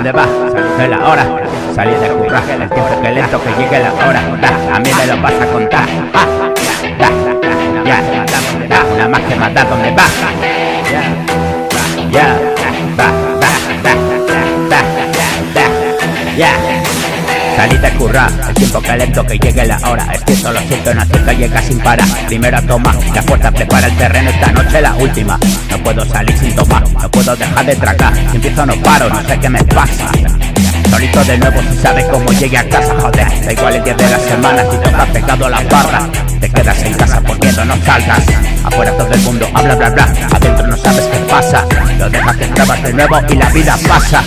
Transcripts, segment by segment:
¿dónde vas? De la hora, salir de currar, el tiempo que lento que llegue la hora. A mí me lo vas a contar. Nada más que matar, ¿dónde vas? Salí de currar, el tiempo que lento que llegue la hora. Es cierto, lo siento, no acierta, llega sin parar. Primera toma, la fuerza prepara el terreno. Esta noche la última, no puedo salir sin tomar, no puedo dejar de tragar. Si empiezo no paro, no sé qué me pasa. Solito de nuevo, si sabes cómo llegué a casa, joder. Da igual el día de la semana, si te has pegado la barra. Te quedas en casa por miedo, no salgas. Afuera todo el mundo habla bla bla, adentro no sabes qué pasa. Lo dejas que grabas de nuevo y la vida pasa.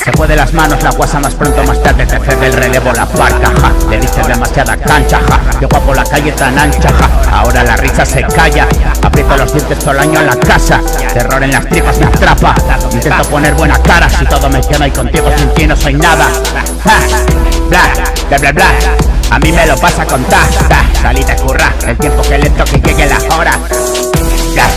Se fue de las manos la guasa, más pronto más tarde te cede el relevo la barca, ja. Le dices demasiada cancha, ja. Qué guapo la calle tan ancha, ja. Ahora la risa se calla. Aprieto los dientes todo el año en la casa. Terror en las tripas me atrapa. Intento poner buena cara, si todo me quema y contigo sin ti no soy nada. Ja. Bla, bla, bla, bla. A mí me lo vas a contar. Salí de currar, el tiempo que lento que llegue la hora. Bla,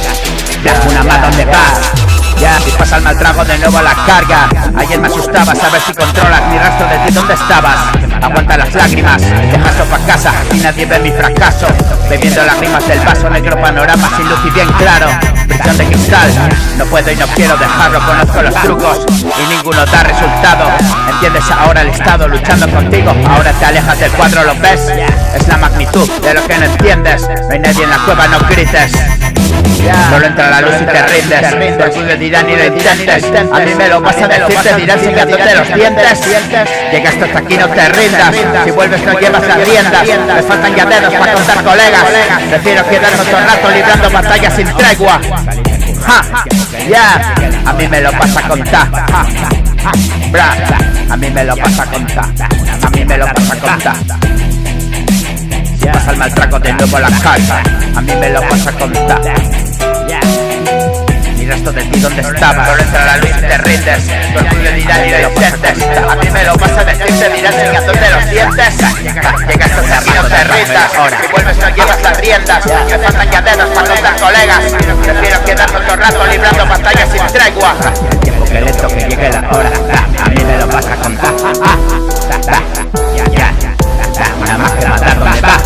bla, una más, ¿dónde vas? Ya, si pasa el mal trago de nuevo a la carga. Ayer me asustabas, a ver si controlas mi rastro de ti, ¿dónde estabas? Aguanta las lágrimas, deja esto pa' casa y nadie ve mi fracaso. Bebiendo lágrimas del vaso, negro panorama sin luz y bien claro. Prisión de cristal, no puedo y no quiero dejarlo. Conozco los trucos y ninguno da resultado. ¿Entiendes ahora el estado luchando contigo? Ahora te alejas del cuadro, ¿lo ves? Es la magnitud de lo que no entiendes. No hay nadie en la cueva, no grites. Solo entra la luz y te rindes. Por tu dirán y lo intentes. A mí me lo vas a decir, te dirán sacándote los dientes. Llegaste hasta aquí, no te rindas. Si vuelves no llevas las riendas. Me faltan ya dedos para contar colegas. Prefiero quedarme otro rato librando batallas sin tregua. A mí me lo vas a contar. Bra, a mí me lo vas a contar. A mí me lo vas a contar. Si pasa el mal trago de nuevo a la casa, a mí me lo vas a contar. Mira esto de ti, ¿dónde estabas? Solo entra la luz y te rindes. Tu orgullo dirán y lo intentes. A mí me lo vas a decir, te dirán sacándote los dientes. Llegas hasta aquí, no te rindas. Si vuelves no llevas las riendas. Me faltan ya dedos para contar colegas. Prefiero quedarme otro rato librando batallas sin tregua. El tiempo que lento que llegue la hora, a mí me lo vas a contar. Nada más que matar, ¿dónde va?